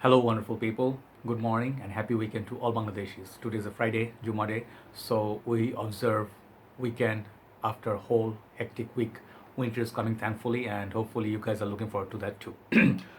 Hello, wonderful people. Good morning and happy weekend to all Bangladeshis. Today is a Friday, Juma Day, so we observe weekend after a whole hectic week. Winter is coming, thankfully, and hopefully you guys are looking forward to that too.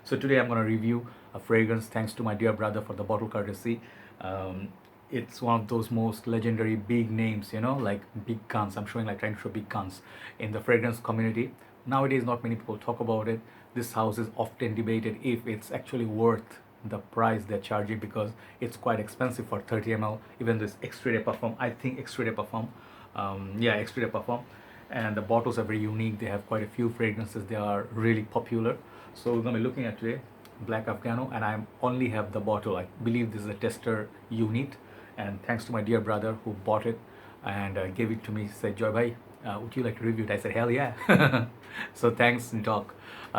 So today I'm going to review a fragrance. Thanks to my dear brother for the bottle courtesy. Um, it's one of those most legendary big names, like big guns. I'm showing like trying to show big guns in the fragrance community. Nowadays, not many people talk about it. This house is often debated if it's actually worth the price they're charging because it's quite expensive for 30 ml. Even this Extrait De Parfum, I think Extrait De Parfum, Extrait De Parfum, and the bottles are very unique. They have quite a few fragrances. They are really popular. So we're gonna be looking at today Black Afgano, and I only have the bottle. I believe this is a tester unit, and thanks to my dear brother who bought it and gave it to me. He said, Joy bhai, would you like to review it? I said, hell yeah. So thanks, Doc.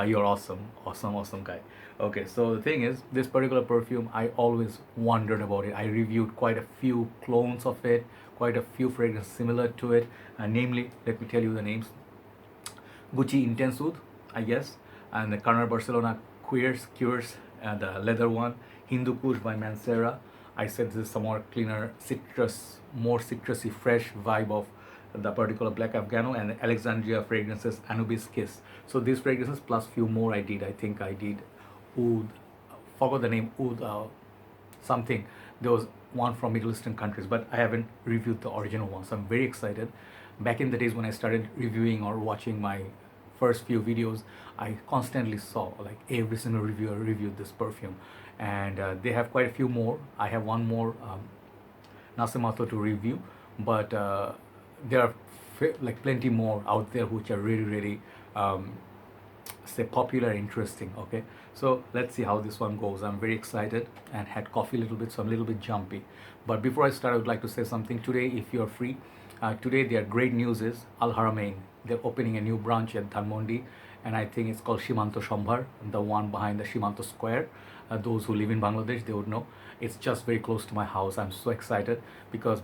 You're awesome, awesome guy. Okay, so the thing is, this particular perfume, I always wondered about it. I reviewed quite a few clones of it, quite a few fragrances similar to it. Namely, let me tell you the names: Gucci Intense Oud, I guess, and the Carnar Barcelona Cuirs, and the leather one, Hindu Kush by Mancera. I said this is some more cleaner, more citrusy, fresh vibe of the particular Black Afgano, and Alexandria fragrances, Anubis Kiss. So these fragrances plus few more I did. I think I did Oud, forgot the name, Oud something. There was one from Middle Eastern countries, but I haven't reviewed the original one. So I'm very excited. Back in the days when I started reviewing or watching my first few videos, I constantly saw like every single reviewer reviewed this perfume, and they have quite a few more. I have one more Nasomatto to review, but there are like plenty more out there which are really um, say popular, interesting. Okay, so let's see how this one goes. I'm very excited and had coffee a little bit, so I'm a little bit jumpy. But before I start, I would like to say something today. If you're free, today their great news is Al Haramain. They're opening a new branch at Dhanmondi, and I think it's called Shimanto Shambhar, the one behind the Shimanto Square. Those who live in Bangladesh, they would know. It's just very close to my house. I'm so excited because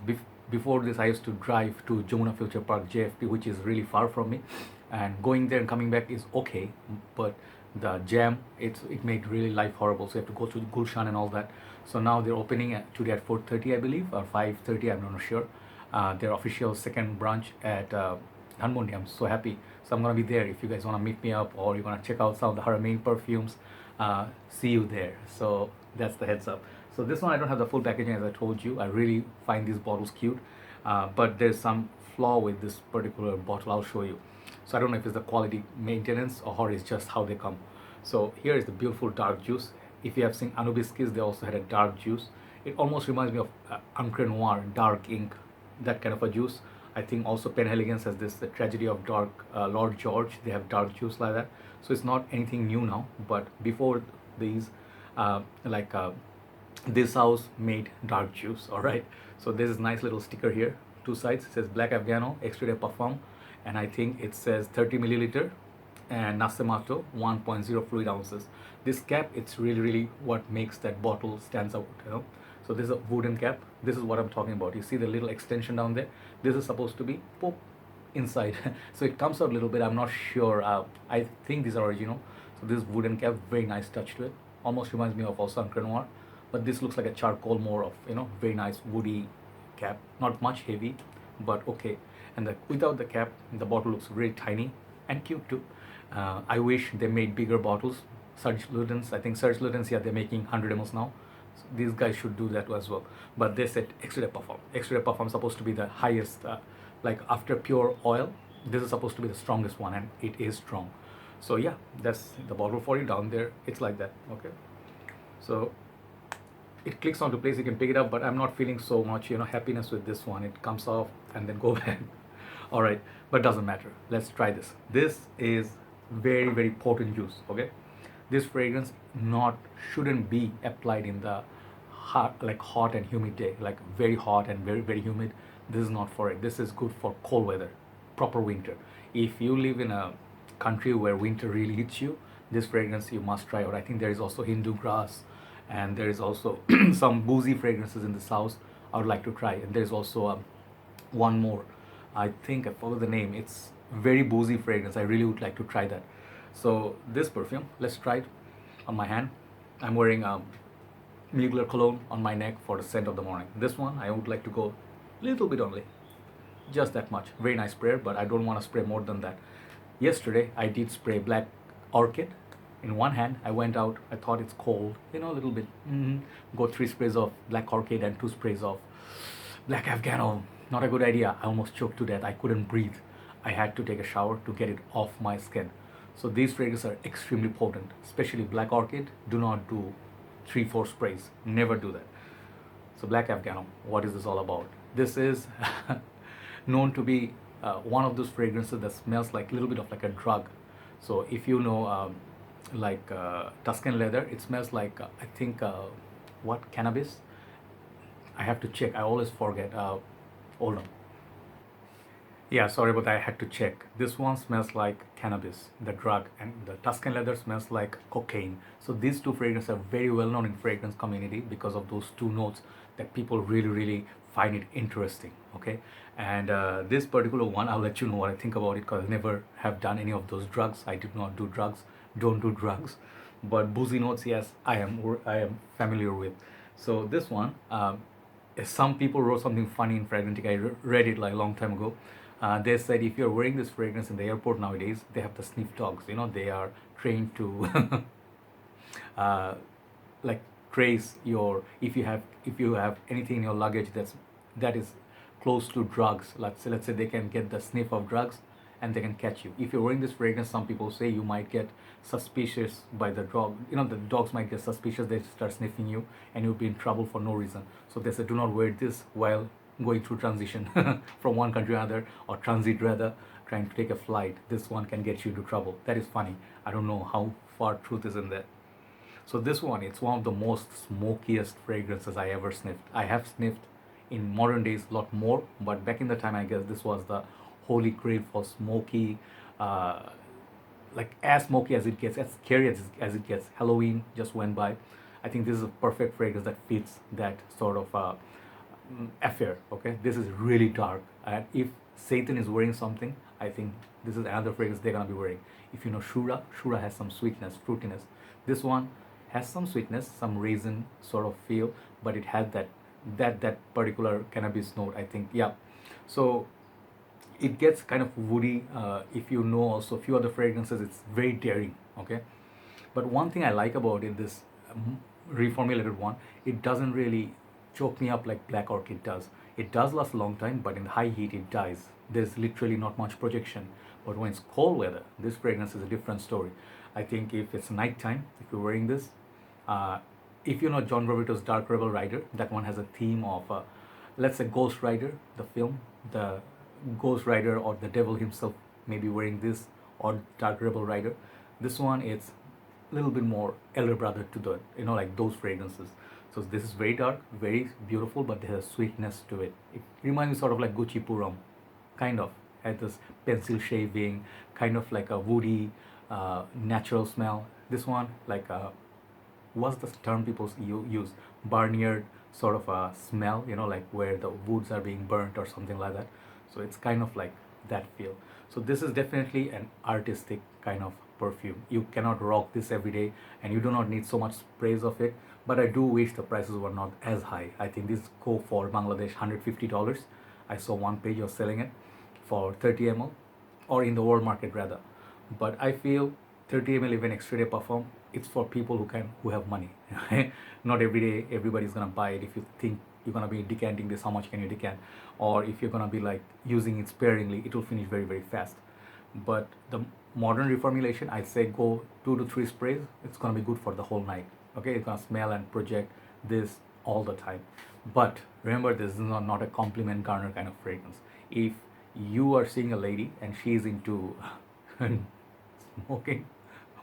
before this, I used to drive to Jamuna Future Park, JFP, which is really far from me, and going there and coming back is okay, but the jam, it made really life horrible. So you have to go to Gulshan and all that. So now they're opening today at 4:30, I believe, or 5:30. I'm not sure. Their official second branch at Dhanmondi. I'm so happy. So I'm gonna be there. If you guys wanna meet me up or you wanna check out some of the Haramain perfumes, see you there. So that's the heads up. So this one I don't have the full packaging, as I told you. I really find these bottles cute, but there's some flaw with this particular bottle. I'll show you. So I don't know if it's the quality maintenance or it's just how they come. So here is the beautiful dark juice. If you have seen Anubis Kiss, they also had a dark juice. It almost reminds me of Encre Noir, dark ink, that kind of a juice. I think also Penhaligon's has this, the tragedy of dark Lord George. They have dark juice like that. So it's not anything new now, but before these, this house made dark juice. All right. So there's this nice little sticker here, two sides. It says Black Afgano, Extrait De Parfum, and I think it says 30 milliliter, and Nasomatto 1.0 fluid ounces. This cap, it's really what makes that bottle stands out. So this is a wooden cap. This is what I'm talking about. You see the little extension down there? This is supposed to be pop inside. So it comes out a little bit. I'm not sure. I think these are original. So this wooden cap, very nice touch to it. Almost reminds me of also Encre Noir, but this looks like a charcoal, more of very nice woody cap. Not much heavy, but okay. And without the cap, the bottle looks very tiny and cute too. I wish they made bigger bottles. Serge Lutens, I think Serge Lutens, yeah, they're making 100 ml now. So these guys should do that as well. But they said Extrait De Parfum. Extrait De Parfum is supposed to be the highest, like after pure oil, this is supposed to be the strongest one, and it is strong. So yeah, that's the bottle for you down there. It's like that, okay? So it clicks onto place, you can pick it up, but I'm not feeling so much happiness with this one. It comes off and then go back. All right, but doesn't matter. Let's try this. This is very potent juice. Okay, this fragrance not shouldn't be applied in the hot and humid day, like very hot and very humid. This is not for it. This is good for cold weather, proper winter. If you live in a country where winter really hits you, this fragrance you must try out. I think there is also Hindu grass, and there is also some boozy fragrances in this house I would like to try. And there's also one more, I think I forgot the name. It's very boozy fragrance. I really would like to try that. So this perfume, let's try it on my hand. I'm wearing Mugler cologne on my neck for the scent of the morning. This one I would like to go little bit only, just that much. Very nice sprayer, but I don't want to spray more than that. Yesterday I did spray Black Orchid. In one hand, I went out, I thought it's cold, a little bit. Go 3 sprays of Black Orchid and 2 sprays of Black Afgano. Not a good idea. I almost choked to death. I couldn't breathe. I had to take a shower to get it off my skin. So these fragrances are extremely potent, especially Black Orchid. Do not do 3-4 sprays. Never do that. So Black Afgano, what is this all about? This is known to be one of those fragrances that smells like a little bit of like a drug. So if you know Tuscan leather, it smells like I think what, cannabis? I have to check. I always forget. Hold on. Yeah, sorry, but I had to check. This one smells like cannabis, the drug, and the Tuscan leather smells like cocaine. So these two fragrances are very well known in fragrance community because of those two notes that people really, really find it interesting. Okay, and this particular one, I'll let you know what I think about it because I never have done any of those drugs. I did not do drugs. Don't do drugs. But boozy notes, yes, I am familiar with. So this one, some people wrote something funny in Fragrantica. I read it like a long time ago. They said if you're wearing this fragrance in the airport nowadays, they have the sniff dogs. They are trained to like trace your, if you have anything in your luggage that is close to drugs. Let's say they can get the sniff of drugs and they can catch you. If you're wearing this fragrance, some people say you might get suspicious by the dog. The dogs might get suspicious. They start sniffing you and you'll be in trouble for no reason. So they said do not wear this while going through transition from one country to another, or transit rather, trying to take a flight. This one can get you into trouble. That is funny. I don't know how far truth is in that. So this one, it's one of the most smokiest fragrances I ever sniffed. I have sniffed in modern days a lot more, but back in the time I guess this was the holy grail for smoky, like as smoky as it gets, as scary as it gets. Halloween just went by. I think this is a perfect fragrance that fits that sort of affair. Okay, this is really dark, and if Satan is wearing something, I think this is another fragrance they're gonna be wearing. If you know Shura has some sweetness, fruitiness. This one has some sweetness, some raisin sort of feel, but it has that particular cannabis note, I think. Yeah, so it gets kind of woody. If you know also a few other fragrances, it's very daring. Okay, but one thing I like about it, this reformulated one, it doesn't really choke me up like Black Orchid does. It does last a long time, but in high heat it dies. There's literally not much projection. But when it's cold weather, this fragrance is a different story. I think if it's nighttime, if you're wearing this, if you know John Roberto's Dark Rebel Rider, that one has a theme of, let's say, Ghost Rider, the film. The Ghost Rider or the devil himself may be wearing this, or Dark Rebel Rider. This one, it's a little bit more elder brother to the, like those fragrances. So this is very dark, very beautiful, but there's a sweetness to it. It reminds me sort of like Gucci Puram, kind of. Has this pencil shaving, kind of like a woody, natural smell. This one, like, what's the term people use? Barnyard sort of a smell, like where the woods are being burnt or something like that. So it's kind of like that feel. So this is definitely an artistic kind of perfume. You cannot rock this every day, and you do not need so much sprays of it. But I do wish the prices were not as high. I think this go for Bangladesh $150. I saw one page of selling it for 30 ml, or in the world market rather. But I feel 30 ml even Extrait De Parfum, it's for people who have money. Not every day everybody's gonna buy it. If you think you're gonna be decanting this, how much can you decant? Or if you're gonna be like using it sparingly, it will finish very, very fast. But the modern reformulation, I'd say go 2 to 3 sprays. It's gonna be good for the whole night. Okay, it's gonna smell and project this all the time. But remember, this is not a compliment garner kind of fragrance. If you are seeing a lady and she's into smoking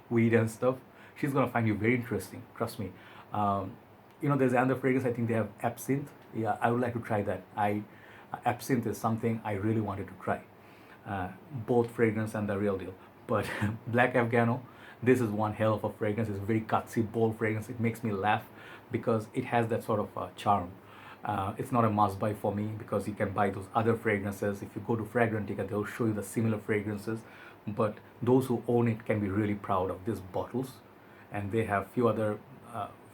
weed and stuff, she's gonna find you very interesting. Trust me. There's another fragrance. I think they have absinthe. Yeah, I would like to try that. Absinthe is something I really wanted to try. Both fragrance and the real deal. But Black Afgano, this is one hell of a fragrance. It's a very gutsy, bold fragrance. It makes me laugh because it has that sort of charm. It's not a must buy for me because you can buy those other fragrances. If you go to Fragrantica, they'll show you the similar fragrances. But those who own it can be really proud of these bottles. And they have few other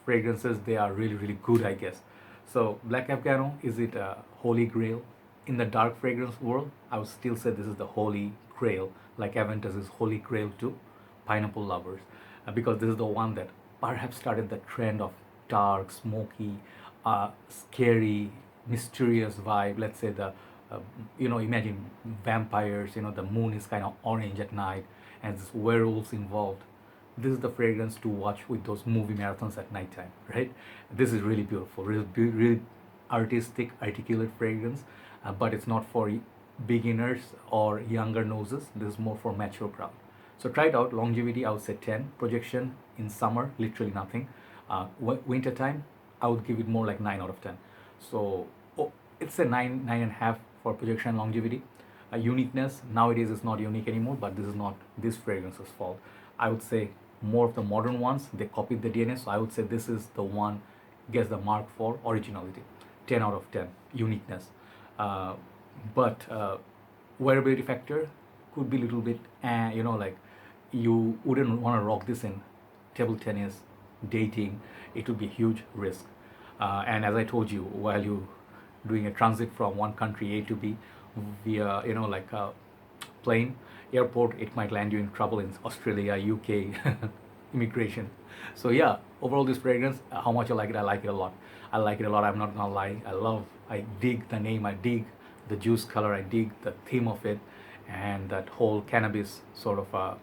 fragrances, they are really, really good, I guess. So Black Afgano, is it a holy grail? In the dark fragrance world, I would still say this is the holy grail, like Aventus is holy grail to pineapple lovers, because this is the one that perhaps started the trend of dark, smoky, scary, mysterious vibe. Let's say uh, imagine vampires, the moon is kind of orange at night and there's werewolves involved. This is the fragrance to watch with those movie marathons at nighttime, right? This is really beautiful, really, really artistic, articulate fragrance, but it's not for beginners or younger noses. This is more for mature crowd. So try it out. Longevity, I would say 10. Projection in summer, literally nothing. Winter time, I would give it more like 9 out of 10. So it's a 9.5 for projection and longevity. Uniqueness, nowadays is not unique anymore, but this is not this fragrance's fault. I would say more of the modern ones, they copied the DNA, so I would say this is the one gets the mark for originality. 10 out of 10. Uniqueness. But wearability factor could be a little bit, like you wouldn't want to rock this in table tennis, dating. It would be a huge risk. And as I told you, while you doing a transit from one country A to B via, like a plane, airport, it might land you in trouble in Australia, UK, immigration. So yeah, overall this fragrance, how much I like it a lot. I like it a lot, I'm not gonna lie. I dig the name, I dig the juice color, I dig the theme of it, and that whole cannabis sort of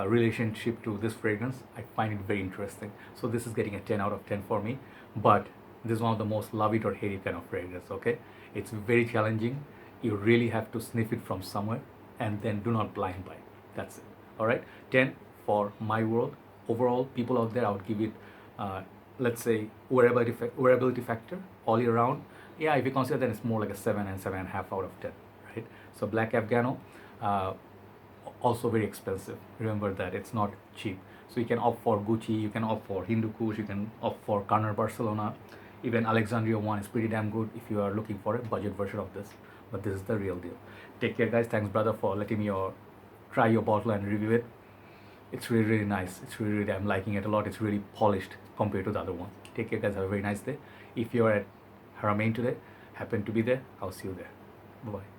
relationship to this fragrance. I find it very interesting. So this is getting a 10 out of 10 for me. But this is one of the most love it or hate it kind of fragrance, okay? It's very challenging. You really have to sniff it from somewhere and then do not blind buy. That's it. All right, 10 for my world. Overall, people out there, I would give it, let's say, wearability factor all year round. Yeah, if you consider that, it's more like a 7 and 7.5 out of 10, right? So Black Afgano, also very expensive. Remember that it's not cheap. So you can opt for Gucci, you can opt for Hindu Kush, you can opt for Carnar Barcelona. Even Alexandria one is pretty damn good if you are looking for a budget version of this. But this is the real deal. Take care, guys. Thanks, brother, for letting me try your bottle and review it. It's really, really nice. It's really, really, I'm liking it a lot. It's really polished compared to the other ones. Take care, guys. Have a very nice day. If you're at Haramain today, happen to be there, I'll see you there. Bye-bye.